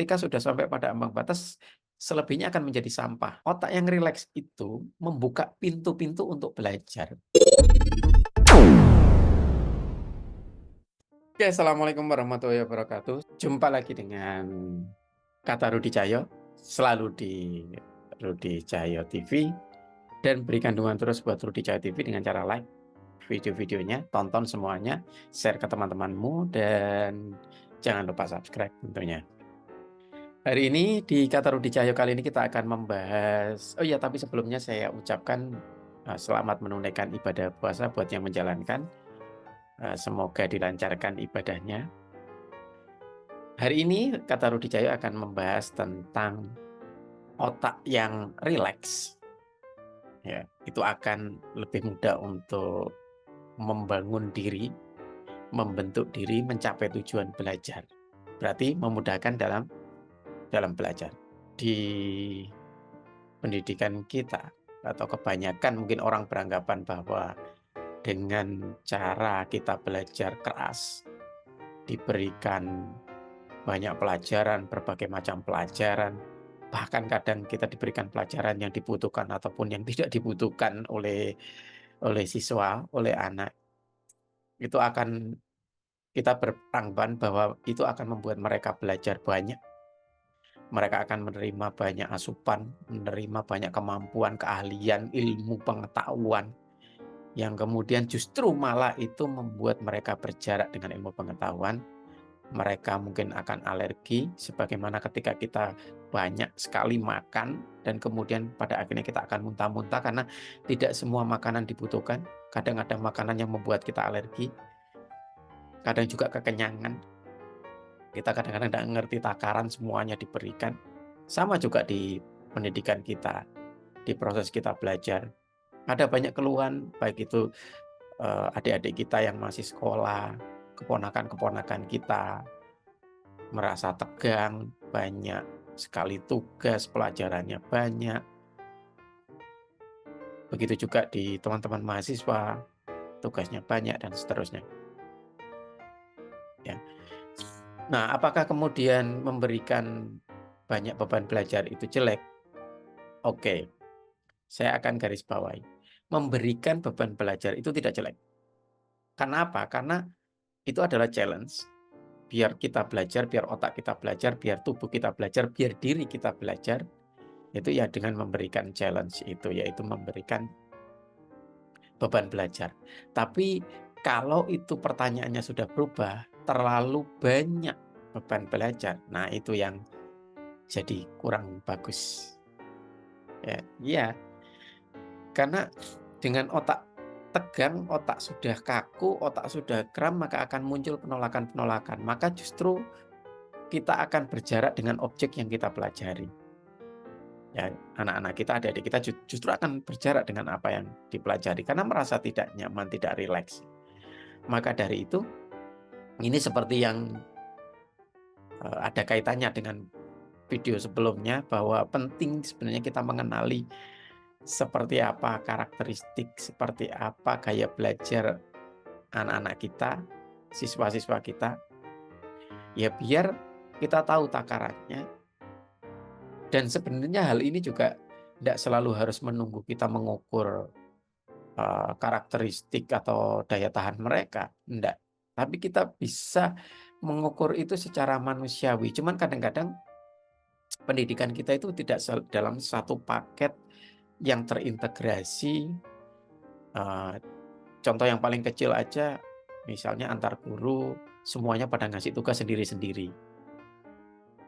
ketika sudah sampai pada ambang batas, selebihnya akan menjadi sampah. Otak yang rileks itu membuka pintu-pintu untuk belajar. Oke, assalamualaikum warahmatullahi wabarakatuh. Jumpa lagi dengan Kata Rudi Cahyo, selalu di Rudi Cahyo TV, dan berikan dukungan terus buat Rudi Cahyo TV dengan cara like video-videonya, tonton semuanya, share ke teman-temanmu, dan jangan lupa subscribe tentunya. Hari ini di Kata Rudi Cahyo kali ini kita akan membahas, oh iya tapi sebelumnya saya ucapkan selamat menunaikan ibadah puasa buat yang menjalankan. Semoga dilancarkan ibadahnya. Hari ini Kata Rudi Cahyo akan membahas tentang otak yang rileks. Ya, itu akan lebih mudah untuk membangun diri, membentuk diri, mencapai tujuan belajar. Berarti memudahkan dalam belajar. Di pendidikan kita atau kebanyakan mungkin orang beranggapan bahwa dengan cara kita belajar keras, diberikan banyak pelajaran, berbagai macam pelajaran, bahkan kadang kita diberikan pelajaran yang dibutuhkan ataupun yang tidak dibutuhkan oleh siswa, oleh anak, itu akan kita beranggapan bahwa itu akan membuat mereka belajar banyak. Mereka akan menerima banyak asupan, menerima banyak kemampuan, keahlian, ilmu, pengetahuan, yang kemudian justru malah itu membuat mereka berjarak dengan ilmu pengetahuan. Mereka mungkin akan alergi, sebagaimana ketika kita banyak sekali makan dan kemudian pada akhirnya kita akan muntah-muntah karena tidak semua makanan dibutuhkan. Kadang ada makanan yang membuat kita alergi, kadang juga kekenyangan. Kita kadang-kadang tidak mengerti takaran, semuanya diberikan. Sama juga di pendidikan kita, di proses kita belajar. Ada banyak keluhan, baik itu adik-adik kita yang masih sekolah, keponakan-keponakan kita, merasa tegang, banyak sekali tugas, pelajarannya banyak. Begitu juga di teman-teman mahasiswa, tugasnya banyak dan seterusnya. Ya. Nah, apakah kemudian memberikan banyak beban belajar itu jelek? Oke, saya akan garis bawahi. Memberikan beban belajar itu tidak jelek. Karena apa? Karena itu adalah challenge. Biar kita belajar, biar otak kita belajar, biar tubuh kita belajar, biar diri kita belajar. Itu ya dengan memberikan challenge itu, yaitu memberikan beban belajar. Tapi kalau itu pertanyaannya sudah berubah, terlalu banyak beban belajar, nah itu yang jadi kurang bagus. Ya, karena dengan otak tegang, otak sudah kaku, otak sudah kram, maka akan muncul penolakan-penolakan. Maka justru kita akan berjarak dengan objek yang kita pelajari. Ya, anak-anak kita, adik-adik kita justru akan berjarak dengan apa yang dipelajari karena merasa tidak nyaman, tidak rileks. Maka dari itu, ini seperti yang ada kaitannya dengan video sebelumnya, bahwa penting sebenarnya kita mengenali seperti apa karakteristik, seperti apa gaya belajar anak-anak kita, siswa-siswa kita, ya biar kita tahu takarannya. Dan sebenarnya hal ini juga tidak selalu harus menunggu kita mengukur karakteristik atau daya tahan mereka, enggak. Tapi kita bisa mengukur itu secara manusiawi. Cuman kadang-kadang pendidikan kita itu tidak dalam satu paket yang terintegrasi. Contoh yang paling kecil aja, misalnya antar guru semuanya pada ngasih tugas sendiri-sendiri.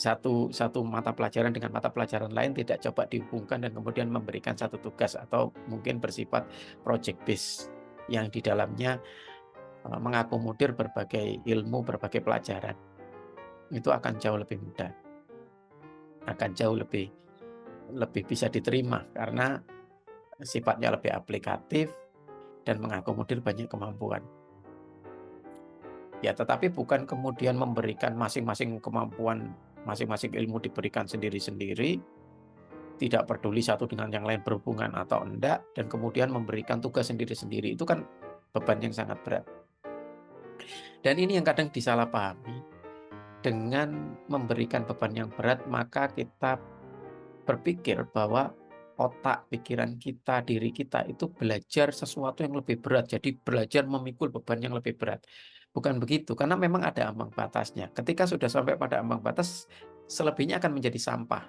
Satu mata pelajaran dengan mata pelajaran lain tidak coba dihubungkan dan kemudian memberikan satu tugas, atau mungkin bersifat project based yang di dalamnya mengakomodir berbagai ilmu, berbagai pelajaran. Itu akan jauh lebih mudah, akan jauh lebih bisa diterima karena sifatnya lebih aplikatif dan mengakomodir banyak kemampuan. Ya, tetapi bukan kemudian memberikan masing-masing kemampuan, masing-masing ilmu diberikan sendiri-sendiri, tidak peduli satu dengan yang lain berhubungan atau enggak, dan kemudian memberikan tugas sendiri-sendiri. Itu kan beban yang sangat berat. Dan ini yang kadang disalahpahami. dengan memberikan beban yang berat, maka kita berpikir bahwa otak, pikiran kita, diri kita itu belajar sesuatu yang lebih berat. Jadi belajar memikul beban yang lebih berat. Bukan begitu, karena memang ada ambang batasnya. Ketika sudah sampai pada ambang batas, selebihnya akan menjadi sampah.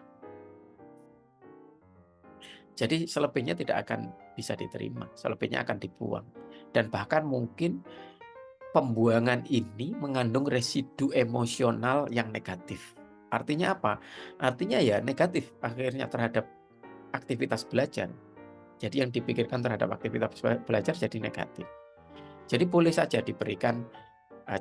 Jadi selebihnya tidak akan bisa diterima, selebihnya akan dibuang. Dan bahkan mungkin pembuangan ini mengandung residu emosional yang negatif. Artinya apa? Artinya ya negatif akhirnya terhadap aktivitas belajar. Jadi yang dipikirkan terhadap aktivitas belajar jadi negatif. Jadi boleh saja diberikan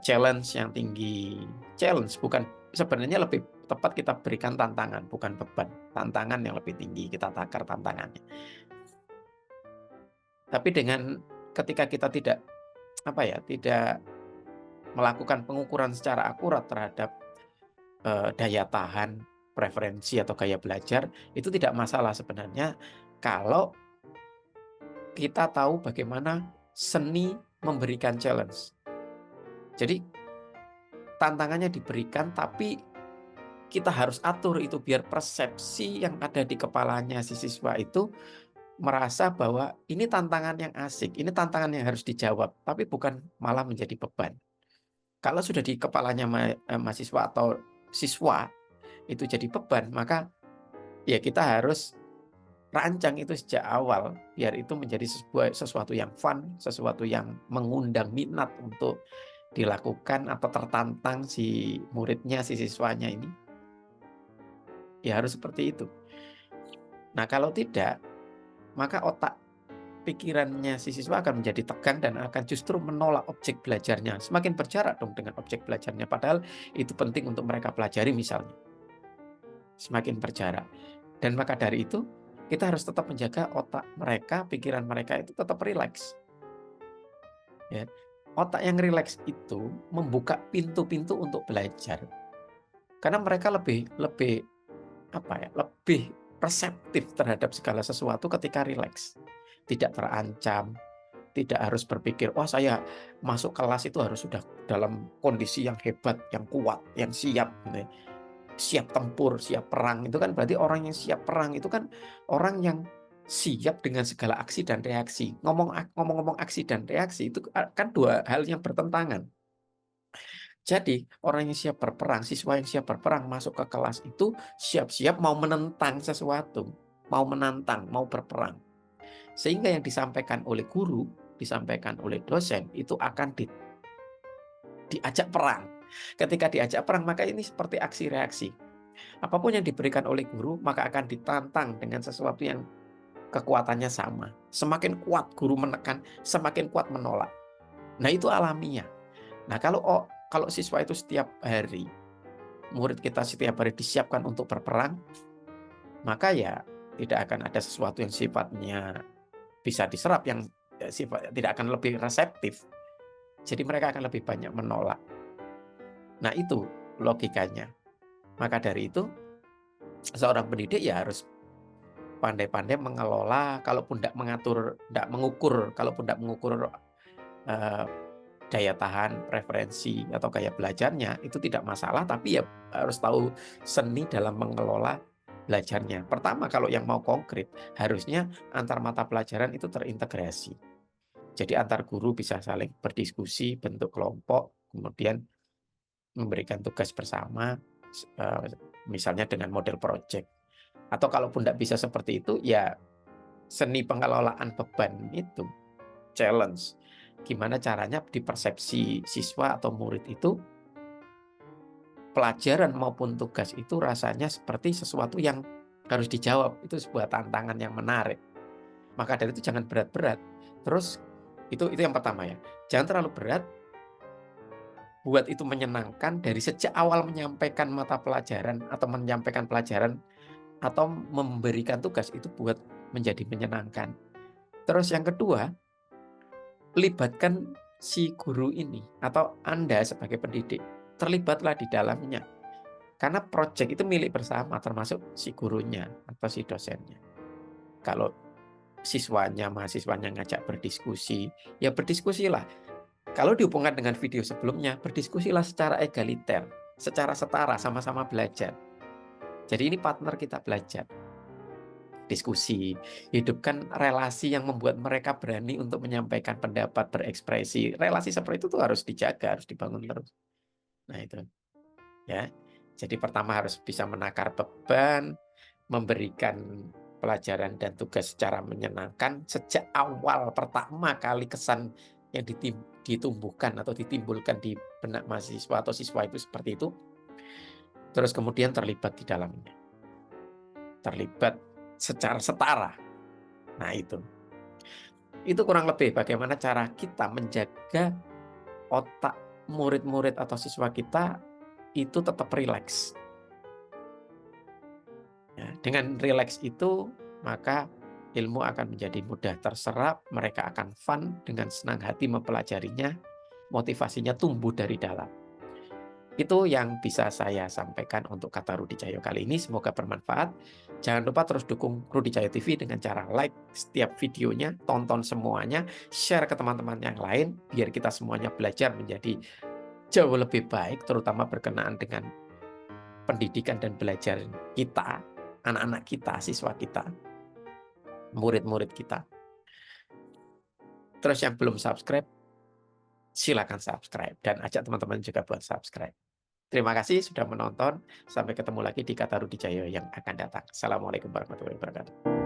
challenge yang tinggi. Challenge bukan, sebenarnya lebih tepat kita berikan tantangan, bukan beban. Tantangan yang lebih tinggi, kita takar tantangannya. Tapi dengan ketika kita tidak tidak melakukan pengukuran secara akurat terhadap daya tahan, preferensi atau gaya belajar, itu tidak masalah sebenarnya kalau kita tahu bagaimana seni memberikan challenge. Jadi tantangannya diberikan, tapi kita harus atur itu biar persepsi yang ada di kepalanya si siswa itu merasa bahwa ini tantangan yang asik, ini tantangan yang harus dijawab, tapi bukan malah menjadi beban. Kalau sudah di kepalanya mahasiswa atau siswa itu jadi beban, maka ya kita harus rancang itu sejak awal biar itu menjadi sesuatu yang fun, sesuatu yang mengundang minat untuk dilakukan atau tertantang si muridnya, si siswanya ini. Ya harus seperti itu. Nah, kalau tidak, maka otak pikirannya si siswa akan menjadi tegang dan akan justru menolak objek belajarnya. Semakin berjarak dong dengan objek belajarnya, padahal itu penting untuk mereka pelajari misalnya. Semakin berjarak. Dan maka dari itu, kita harus tetap menjaga otak mereka, pikiran mereka itu tetap rileks. Ya. Otak yang rileks itu membuka pintu-pintu untuk belajar. Karena mereka lebih perseptif terhadap segala sesuatu ketika rileks. Tidak terancam, tidak harus berpikir, wah saya masuk kelas itu harus sudah dalam kondisi yang hebat, yang kuat, yang siap. Gitu ya. Siap tempur, siap perang. Itu kan berarti orang yang siap perang itu kan orang yang siap dengan segala aksi dan reaksi. Ngomong-ngomong aksi dan reaksi itu kan dua hal yang bertentangan. Jadi orang yang siap berperang, siswa yang siap berperang masuk ke kelas itu siap-siap mau menentang sesuatu, mau menantang, mau berperang. Sehingga yang disampaikan oleh guru, disampaikan oleh dosen itu akan diajak perang. Ketika diajak perang, maka ini seperti aksi reaksi. Apapun yang diberikan oleh guru, maka akan ditantang dengan sesuatu yang kekuatannya sama. Semakin kuat guru menekan, semakin kuat menolak. Nah, itu alamiah. Nah, kalau siswa itu setiap hari, murid kita setiap hari disiapkan untuk berperang, maka ya tidak akan ada sesuatu yang sifatnya bisa diserap, yang sifat tidak akan lebih reseptif. Jadi mereka akan lebih banyak menolak. Nah, itu logikanya. Maka dari itu, seorang pendidik ya harus pandai-pandai mengelola, kalaupun tidak mengukur daya tahan, preferensi, atau gaya belajarnya, itu tidak masalah, tapi ya harus tahu seni dalam mengelola belajarnya. Pertama, kalau yang mau konkret, harusnya antar mata pelajaran itu terintegrasi. Jadi antar guru bisa saling berdiskusi, bentuk kelompok, kemudian memberikan tugas bersama, misalnya dengan model project. Atau kalaupun tidak bisa seperti itu, ya seni pengelolaan beban itu, challenge. Gimana caranya di persepsi siswa atau murid itu, pelajaran maupun tugas itu rasanya seperti sesuatu yang harus dijawab. Itu sebuah tantangan yang menarik. Maka dari itu jangan berat-berat. Terus itu yang pertama ya. Jangan terlalu berat. Buat itu menyenangkan dari sejak awal menyampaikan mata pelajaran atau menyampaikan pelajaran atau memberikan tugas itu buat menjadi menyenangkan. Terus yang kedua, libatkan si guru ini atau Anda sebagai pendidik, terlibatlah di dalamnya. Karena proyek itu milik bersama, termasuk si gurunya atau si dosennya. Kalau mahasiswanya ngajak berdiskusi, ya berdiskusilah. Kalau dihubungkan dengan video sebelumnya, berdiskusilah secara egaliter. secara setara, sama-sama belajar. Jadi ini partner kita belajar, diskusi, hidupkan relasi yang membuat mereka berani untuk menyampaikan pendapat, berekspresi. Relasi seperti itu tuh harus dijaga, harus dibangun terus. Nah itu ya. Jadi pertama harus bisa menakar beban, memberikan pelajaran dan tugas secara menyenangkan sejak awal pertama kali kesan yang ditumbuhkan atau ditimbulkan di benak mahasiswa atau siswa itu seperti itu. Terus kemudian terlibat di dalamnya, terlibat secara setara. Nah itu kurang lebih bagaimana cara kita menjaga otak murid-murid atau siswa kita itu tetap rileks. Ya, dengan rileks itu, maka ilmu akan menjadi mudah terserap, mereka akan fun dengan senang hati mempelajarinya, motivasinya tumbuh dari dalam. Itu yang bisa saya sampaikan untuk kata Rudi Cahyo kali ini. Semoga bermanfaat. Jangan lupa terus dukung Rudi Cahyo TV dengan cara like setiap videonya, tonton semuanya, share ke teman-teman yang lain, biar kita semuanya belajar menjadi jauh lebih baik, terutama berkenaan dengan pendidikan dan belajar kita, anak-anak kita, siswa kita, murid-murid kita. Terus yang belum subscribe, silakan subscribe dan ajak teman-teman juga buat subscribe. Terima kasih sudah menonton. Sampai ketemu lagi di Kata Rudi Jaya yang akan datang. Assalamualaikum warahmatullahi wabarakatuh.